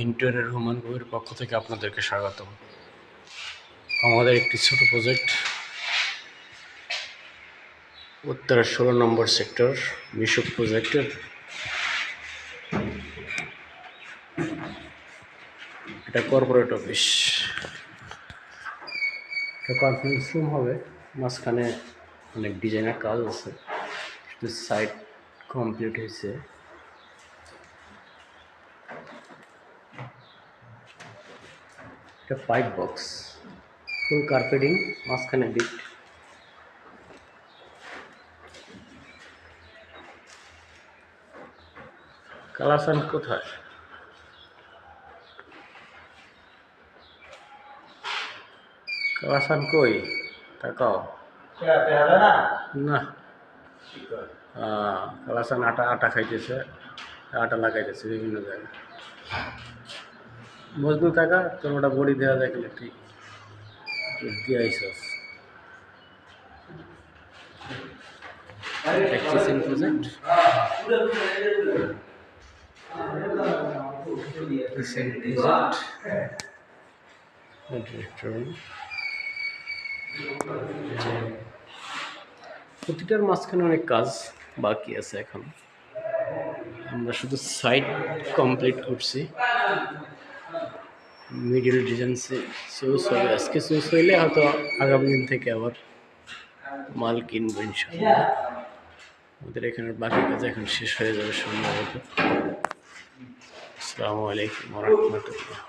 Interior Humayun Kabir পক্ষ থেকে আপনাদেরকে স্বাগতম। আমাদের একটি ছোট প্রজেক্ট উত্তরা 16 নম্বর সেক্টর মিশুক প্রজেক্টের এটা কর্পোরেট অফিস। এটা কনফারেন্স রুম হবে, মাঝখানে অনেক ডিজাইনের কাজ আছে, শুধু সাইট কমপ্লিট হয়েছে। এটা পাইপ বক্স, ফুল কার্পেটিং, মাঝখানে বিট। কালাসান কোথায়? কালাসান কই? তাকাও না, কালাসান আটা খাইতেছে, আটা লাগাইতেছে বিভিন্ন জায়গায়। মজনু টাকা তোর ওটা বড়ি দেওয়া যায় কিনা, ঠিক দিয়ে আইসস। কিচেন প্রজেক্ট, কিচেন প্রজেক্ট, প্রতিটার মাঝখানে অনেক কাজ বাকি আছে এখন। আমরা শুধু সাইড কমপ্লিট করছি, মিডিল ডিজাইন চুজ হবে। আজকে চুজ হইলে হয়তো আগামী দিন থেকে আবার মাল কিনবো ইনশাআল্লাহ। আমাদের এখানে বাকি কাজ এখন শেষ হয়ে যাবে সম্ভবত। আসসালামু আলাইকুম ওয়া রাহমাতুল্লাহ।